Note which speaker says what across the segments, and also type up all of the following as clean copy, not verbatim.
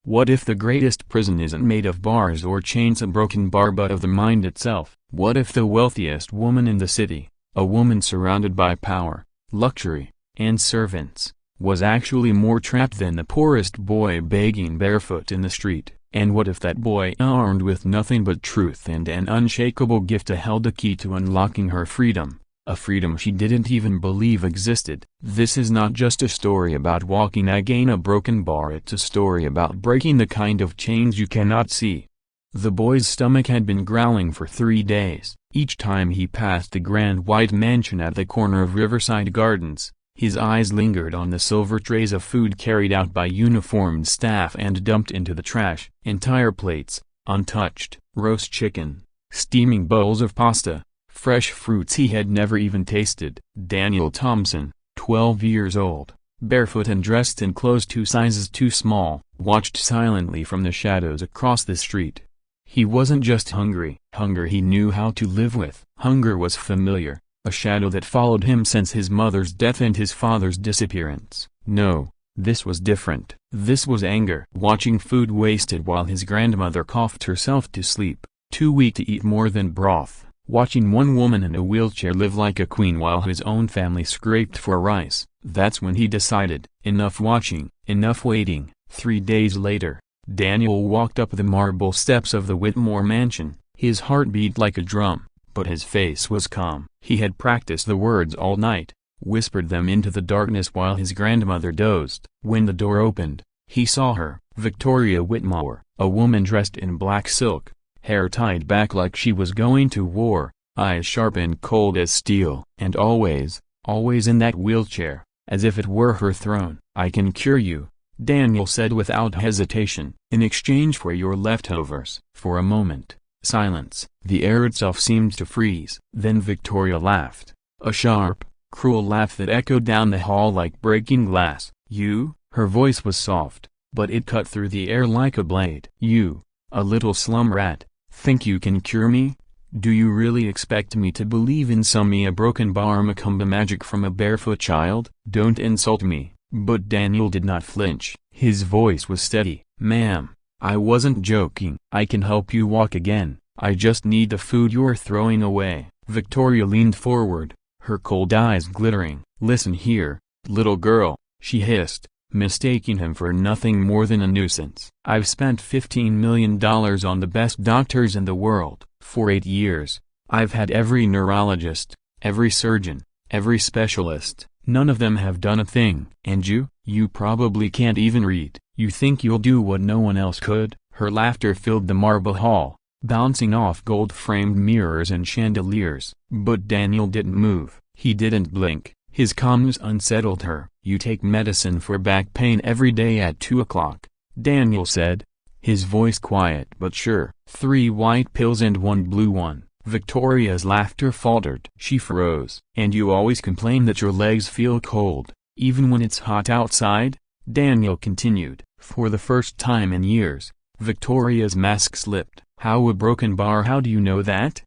Speaker 1: What if the greatest prison isn't made of bars or chains, a broken bar, but of the mind itself? What if the wealthiest woman in the city, a woman surrounded by power, luxury, and servants, was actually more trapped than the poorest boy begging barefoot in the street? And what if that boy, armed with nothing but truth and an unshakable gift, held a key to unlocking her freedom, a freedom she didn't even believe existed? This is not just a story about walking again a broken bar, it's a story about breaking the kind of chains you cannot see. The boy's stomach had been growling for 3 days. Each time he passed the grand white mansion at the corner of Riverside Gardens, his eyes lingered on the silver trays of food carried out by uniformed staff and dumped into the trash. Entire plates, untouched, roast chicken, steaming bowls of pasta, fresh fruits he had never even tasted. Daniel Thompson, 12 years old, barefoot and dressed in clothes 2 sizes too small, watched silently from the shadows across the street. He wasn't just hungry. Hunger he knew how to live with. Hunger was familiar, a shadow that followed him since his mother's death and his father's disappearance. No, this was different. This was anger. Watching food wasted while his grandmother coughed herself to sleep, too weak to eat more than broth. Watching one woman in a wheelchair live like a queen while his own family scraped for rice. That's when he decided, enough watching, enough waiting. 3 days later, Daniel walked up the marble steps of the Whitmore mansion. His heart beat like a drum, but his face was calm. He had practiced the words all night, whispered them into the darkness while his grandmother dozed. When the door opened, he saw her, Victoria Whitmore, a woman dressed in black silk, hair tied back like she was going to war, eyes sharp and cold as steel, and always in that wheelchair, as if it were her throne. "I can cure you," Daniel said without hesitation, "in exchange for your leftovers." For a moment, silence. The air itself seemed to freeze. Then Victoria laughed, a sharp, cruel laugh that echoed down the hall like breaking glass. "You?" Her voice was soft, but it cut through the air like a blade. "You, a little slum rat, think you can cure me? Do you really expect me to believe in some broken bar macumba magic from a barefoot child? Don't insult me." But Daniel did not flinch. His voice was steady. "Ma'am, I wasn't joking. I can help you walk again. I just need the food you're throwing away." Victoria leaned forward, her cold eyes glittering. "Listen here, little girl," she hissed, mistaking him for nothing more than a nuisance. "I've spent $15 million on the best doctors in the world. For 8 years, I've had every neurologist, every surgeon, every specialist. None of them have done a thing. And you probably can't even read. You think you'll do what no one else could?" Her laughter filled the marble hall, bouncing off gold-framed mirrors and chandeliers. But Daniel didn't move. He didn't blink. His calmness unsettled her. "You take medicine for back pain every day at 2 o'clock, Daniel said, his voice quiet but sure. 3 white pills and 1 blue one." Victoria's laughter faltered. She froze. "And you always complain that your legs feel cold, even when it's hot outside?" Daniel continued. For the first time in years, Victoria's mask slipped. "How a broken bar? How do you know that?"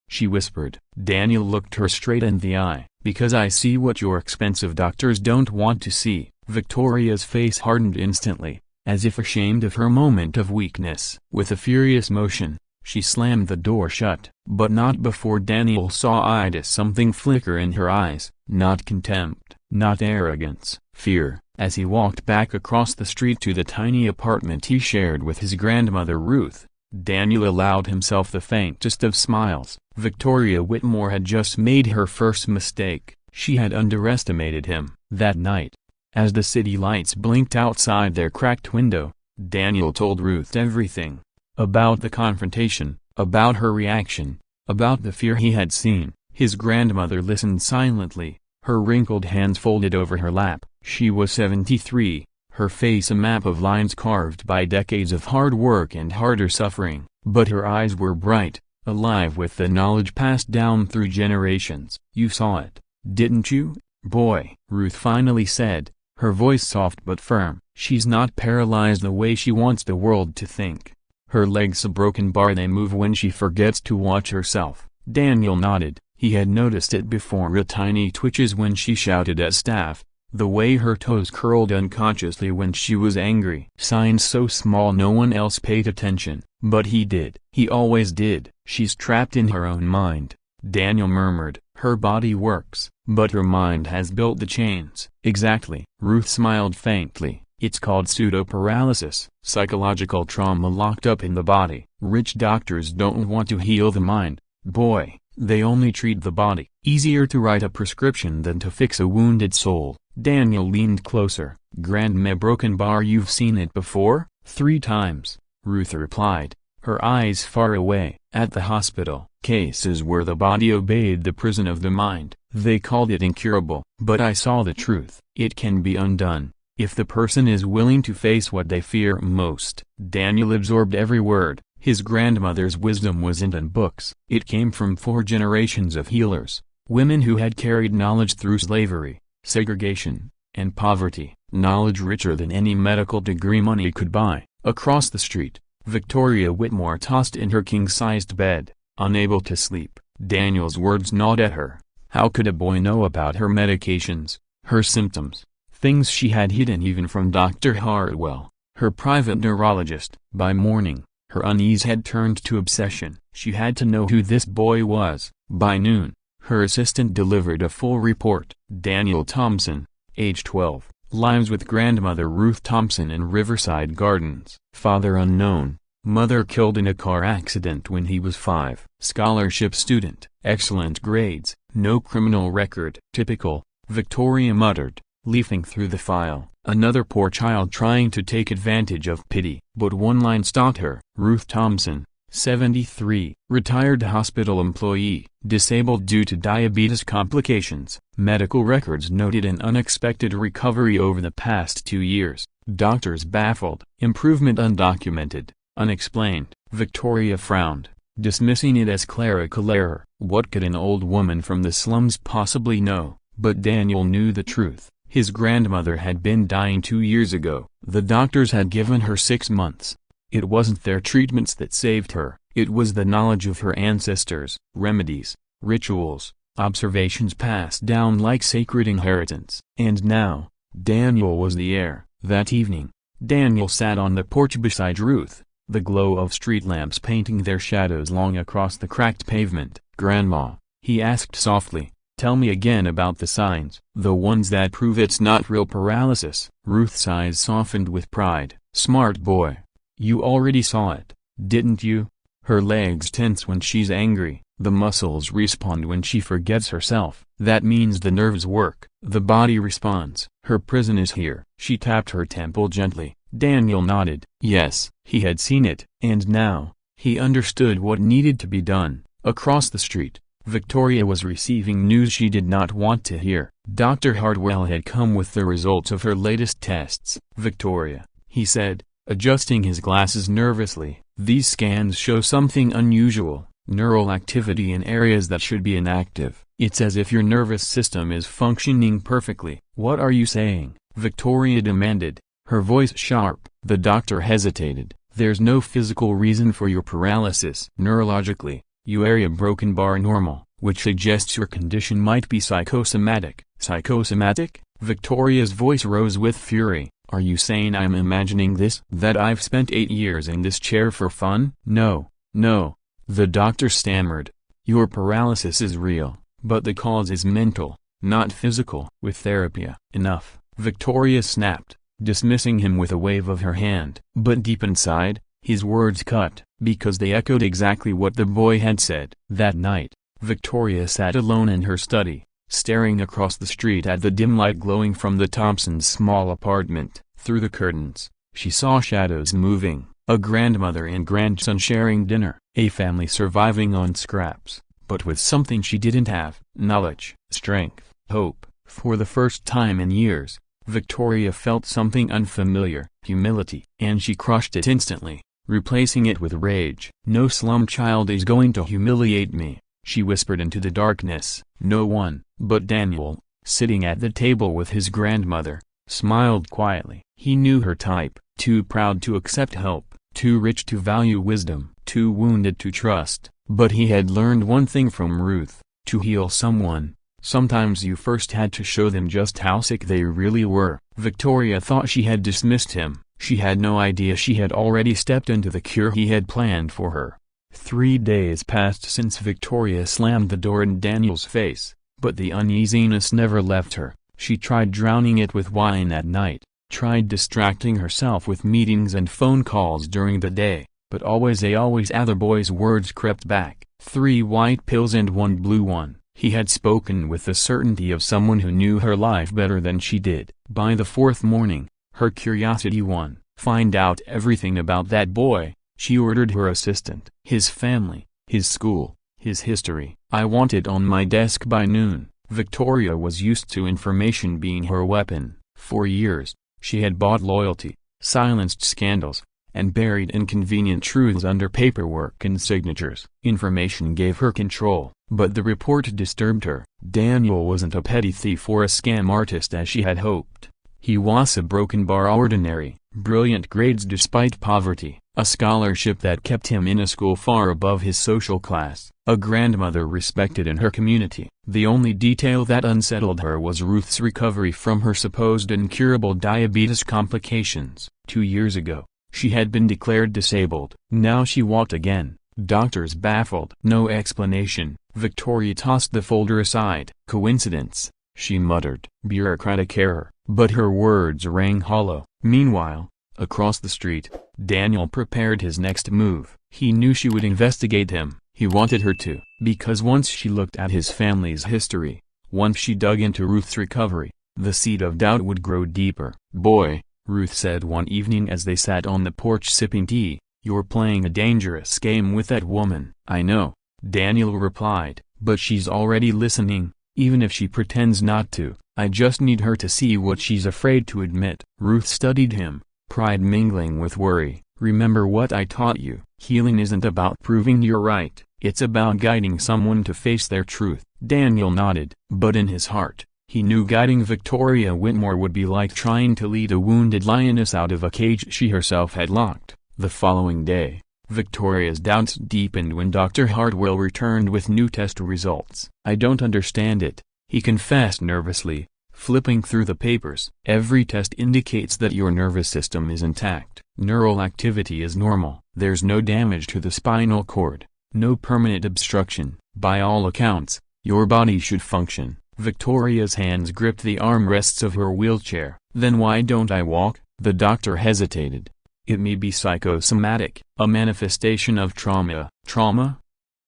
Speaker 1: she whispered. Daniel looked her straight in the eye. "Because I see what your expensive doctors don't want to see." Victoria's face hardened instantly, as if ashamed of her moment of weakness. With a furious motion, she slammed the door shut. But not before Daniel saw something flicker in her eyes. Not contempt, not arrogance, fear. As he walked back across the street to the tiny apartment he shared with his grandmother Ruth, Daniel allowed himself the faintest of smiles. Victoria Whitmore had just made her first mistake. She had underestimated him. That night, as the city lights blinked outside their cracked window, Daniel told Ruth everything. About the confrontation, about her reaction, about the fear he had seen. His grandmother listened silently, her wrinkled hands folded over her lap. She was 73, her face a map of lines carved by decades of hard work and harder suffering. But her eyes were bright, alive with the knowledge passed down through generations. "You saw it, didn't you, boy?" Ruth finally said, her voice soft but firm. "She's not paralyzed the way she wants the world to think. Her legs a broken bar, they move when she forgets to watch herself." Daniel nodded. He had noticed it before, tiny twitches when she shouted at staff, The way her toes curled unconsciously when she was angry. Signs so small no one else paid attention, but he did. He always did. She's trapped in her own mind, Daniel murmured. Her body works, but her mind has built the chains. Exactly. Ruth smiled faintly. It's called pseudo-paralysis. Psychological trauma locked up in the body. Rich doctors don't want to heal the mind, boy. They only treat the body. Easier to write a prescription than to fix a wounded soul. Daniel leaned closer. Grandma broken bar, you've seen it before? 3 times, Ruth replied, her eyes far away. At the hospital. Cases where the body obeyed the prison of the mind. They called it incurable. But I saw the truth. It can be undone, if the person is willing to face what they fear most. Daniel absorbed every word. His grandmother's wisdom wasn't in books. It came from 4 generations of healers, women who had carried knowledge through slavery, segregation, and poverty, knowledge richer than any medical degree money could buy. Across the street, Victoria Whitmore tossed in her king-sized bed, unable to sleep. Daniel's words gnawed at her. How could a boy know about her medications, her symptoms, things she had hidden even from Dr. Hartwell, her private neurologist? By morning, her unease had turned to obsession. She had to know who this boy was. By noon, her assistant delivered a full report. Daniel Thompson, age 12, lives with grandmother Ruth Thompson in Riverside Gardens. Father unknown, mother killed in a car accident when he was 5. Scholarship student, excellent grades, no criminal record. Typical, Victoria muttered, leafing through the file. Another poor child trying to take advantage of pity. But one line stopped her. Ruth Thompson, 73, retired hospital employee, disabled due to diabetes complications. Medical records noted an unexpected recovery over the past 2 years. Doctors baffled. Improvement undocumented, unexplained. Victoria frowned, dismissing it as clerical error. What could an old woman from the slums possibly know? But Daniel knew the truth. His grandmother had been dying 2 years ago. The doctors had given her 6 months. It wasn't their treatments that saved her, it was the knowledge of her ancestors, remedies, rituals, observations passed down like sacred inheritance. And now, Daniel was the heir. That evening, Daniel sat on the porch beside Ruth, the glow of street lamps painting their shadows long across the cracked pavement. "Grandma," he asked softly, "tell me again about the signs. The ones that prove it's not real paralysis." Ruth's eyes softened with pride. "Smart boy. You already saw it, didn't you?" Her legs tense when she's angry, the muscles respond when she forgets herself. That means the nerves work, the body responds. Her prison is here. She tapped her temple gently. Daniel nodded. Yes, he had seen it. And now, he understood what needed to be done. Across the street, Victoria was receiving news she did not want to hear. Dr. Hartwell had come with the results of her latest tests. "Victoria," he said, adjusting his glasses nervously, "these scans show something unusual, neural activity in areas that should be inactive. It's as if your nervous system is functioning perfectly." "What are you saying?" Victoria demanded, her voice sharp. The doctor hesitated. "There's no physical reason for your paralysis. Neurologically, you area broken bar normal, which suggests your condition might be psychosomatic." "Psychosomatic?" Victoria's voice rose with fury. "Are you saying I'm imagining this? That I've spent 8 years in this chair for fun?" "No, no," the doctor stammered. "Your paralysis is real, but the cause is mental, not physical. With therapy." "Enough," Victoria snapped, dismissing him with a wave of her hand. But deep inside, his words cut, because they echoed exactly what the boy had said. That night, Victoria sat alone in her study, staring across the street at the dim light glowing from the Thompsons' small apartment. Through the curtains, she saw shadows moving, a grandmother and grandson sharing dinner, a family surviving on scraps, but with something she didn't have: knowledge, strength, hope. For the first time in years, Victoria felt something unfamiliar: humility. And she crushed it instantly, replacing it with rage. "No slum child is going to humiliate me," she whispered into the darkness. No one, but Daniel, sitting at the table with his grandmother, smiled quietly. He knew her type: too proud to accept help, too rich to value wisdom, too wounded to trust. But he had learned one thing from Ruth: to heal someone, Sometimes you first had to show them just how sick they really were. Victoria thought she had dismissed him. She had no idea she had already stepped into the cure he had planned for her. 3 days passed since Victoria slammed the door in Daniel's face, but the uneasiness never left her. She tried drowning it with wine at night, tried distracting herself with meetings and phone calls during the day, but always other boy's words crept back. 3 white pills and 1 blue one. He had spoken with the certainty of someone who knew her life better than she did. By the 4th morning, her curiosity won. Find out everything about that boy, she ordered her assistant. His family, his school, his history. I want it on my desk by noon. Victoria was used to information being her weapon. For years, she had bought loyalty, silenced scandals, and buried inconvenient truths under paperwork and signatures. Information gave her control, but the report disturbed her. Daniel wasn't a petty thief or a scam artist as she had hoped. He was a broken bar ordinary, brilliant grades despite poverty, a scholarship that kept him in a school far above his social class, a grandmother respected in her community. The only detail that unsettled her was Ruth's recovery from her supposed incurable diabetes complications. 2 years ago, she had been declared disabled. Now she walked again, doctors baffled. No explanation. Victoria tossed the folder aside. Coincidence, she muttered. Bureaucratic error. But her words rang hollow. Meanwhile, across the street, Daniel prepared his next move. He knew she would investigate him. He wanted her to, because once she looked at his family's history, once she dug into Ruth's recovery, the seed of doubt would grow deeper. "Boy," Ruth said one evening as they sat on the porch sipping tea, "you're playing a dangerous game with that woman." "I know," Daniel replied, "but she's already listening, even if she pretends not to. I just need her to see what she's afraid to admit." Ruth studied him, pride mingling with worry. "Remember what I taught you. Healing isn't about proving you're right, it's about guiding someone to face their truth." Daniel nodded, but in his heart, he knew guiding Victoria Whitmore would be like trying to lead a wounded lioness out of a cage she herself had locked. The following day, Victoria's doubts deepened when Dr. Hartwell returned with new test results. "I don't understand it," he confessed nervously, flipping through the papers. "Every test indicates that your nervous system is intact. Neural activity is normal. There's no damage to the spinal cord, no permanent obstruction. By all accounts, your body should function." Victoria's hands gripped the armrests of her wheelchair. "Then why don't I walk?" The doctor hesitated. "It may be psychosomatic, a manifestation of trauma." "Trauma?"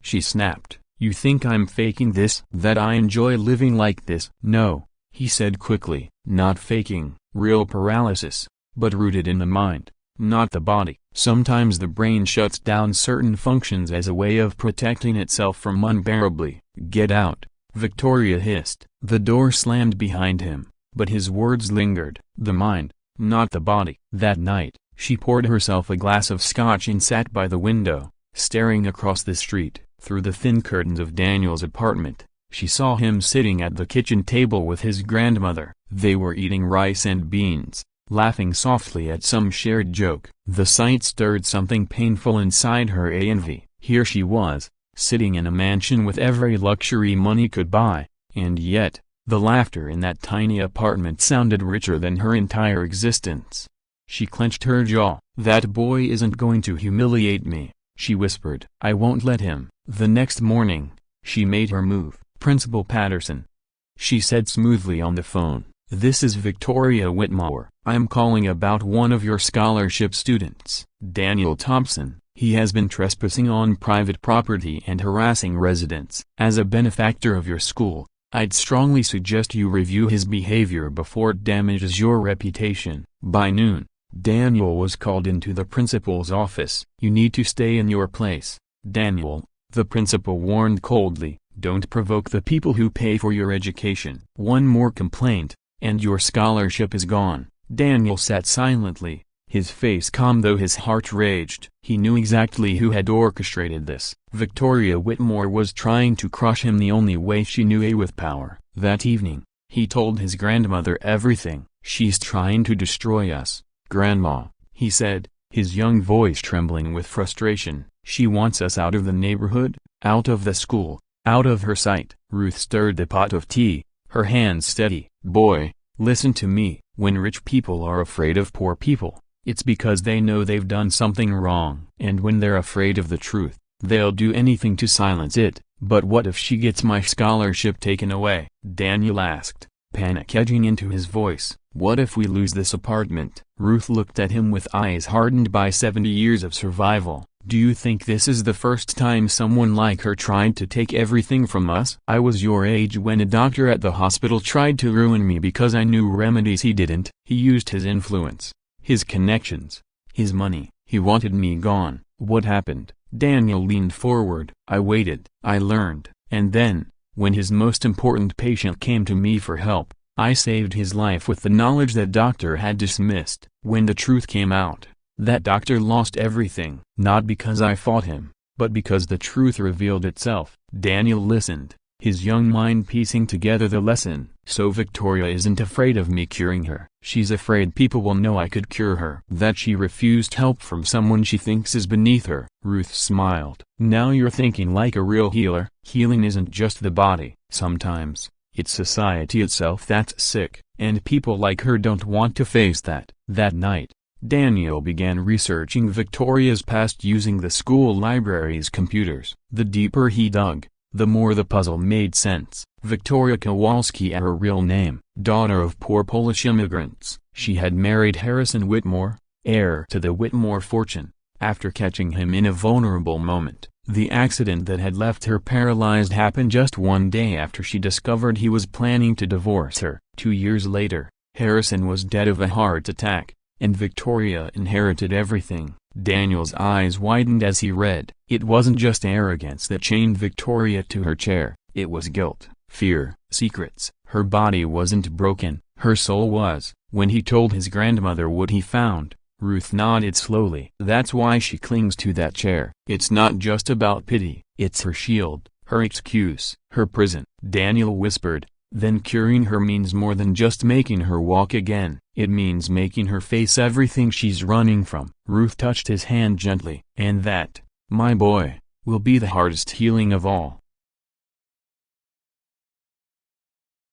Speaker 1: she snapped. "You think I'm faking this? That I enjoy living like this?" "No," he said quickly. "Not faking, real paralysis, but rooted in the mind, not the body. Sometimes the brain shuts down certain functions as a way of protecting itself from unbearably." "Get out," Victoria hissed. The door slammed behind him, but his words lingered. "The mind, not the body." That night, she poured herself a glass of scotch and sat by the window, staring across the street. Through the thin curtains of Daniel's apartment, she saw him sitting at the kitchen table with his grandmother. They were eating rice and beans, laughing softly at some shared joke. The sight stirred something painful inside her. Envy. Here she was, sitting in a mansion with every luxury money could buy, and yet, the laughter in that tiny apartment sounded richer than her entire existence. She clenched her jaw. "That boy isn't going to humiliate me," she whispered. "I won't let him." The next morning, she made her move. "Principal Patterson," she said smoothly on the phone, "this is Victoria Whitmore. I'm calling about one of your scholarship students, Daniel Thompson. He has been trespassing on private property and harassing residents. As a benefactor of your school, I'd strongly suggest you review his behavior before it damages your reputation." By noon, Daniel was called into the principal's office. "You need to stay in your place, Daniel," the principal warned coldly. "Don't provoke the people who pay for your education. One more complaint, and your scholarship is gone." Daniel sat silently, his face calm though his heart raged. He knew exactly who had orchestrated this. Victoria Whitmore was trying to crush him the only way she knew, with power. That evening, he told his grandmother everything. "She's trying to destroy us, Grandma," he said, his young voice trembling with frustration. "She wants us out of the neighborhood, out of the school, Out of her sight, Ruth stirred the pot of tea, her hands steady. "Boy, listen to me. When rich people are afraid of poor people, it's because they know they've done something wrong. And when they're afraid of the truth, they'll do anything to silence it." "But what if she gets my scholarship taken away?" Daniel asked, panic edging into his voice. "What if we lose this apartment?" Ruth looked at him with eyes hardened by 70 years of survival. "Do you think this is the first time someone like her tried to take everything from us? I was your age when a doctor at the hospital tried to ruin me because I knew remedies he didn't. He used his influence, his connections, his money. He wanted me gone." "What happened?" Daniel leaned forward. "I waited. I learned. And then, when his most important patient came to me for help, I saved his life with the knowledge that doctor had dismissed. When the truth came out, that doctor lost everything. Not because I fought him, but because the truth revealed itself." Daniel listened, his young mind piecing together the lesson. "So Victoria isn't afraid of me curing her. She's afraid people will know I could cure her. That she refused help from someone she thinks is beneath her." Ruth smiled. "Now you're thinking like a real healer." "Healing isn't just the body. Sometimes, it's society itself that's sick, and people like her don't want to face that." That night, Daniel began researching Victoria's past using the school library's computers. The deeper he dug, the more the puzzle made sense. Victoria Kowalski, her real name, daughter of poor Polish immigrants. She had married Harrison Whitmore, heir to the Whitmore fortune. After catching him in a vulnerable moment, the accident that had left her paralyzed happened just one day after she discovered he was planning to divorce her. 2 years later, Harrison was dead of a heart attack, and Victoria inherited everything. Daniel's eyes widened as he read. It wasn't just arrogance that chained Victoria to her chair, it was guilt, fear, secrets. Her body wasn't broken, her soul was. When he told his grandmother what he found, Ruth nodded slowly. "That's why she clings to that chair. It's not just about pity, it's her shield, her excuse, her prison." Daniel whispered, "Then curing her means more than just making her walk again. It means making her face everything she's running from." Ruth touched his hand gently. "And that, my boy, will be the hardest healing of all."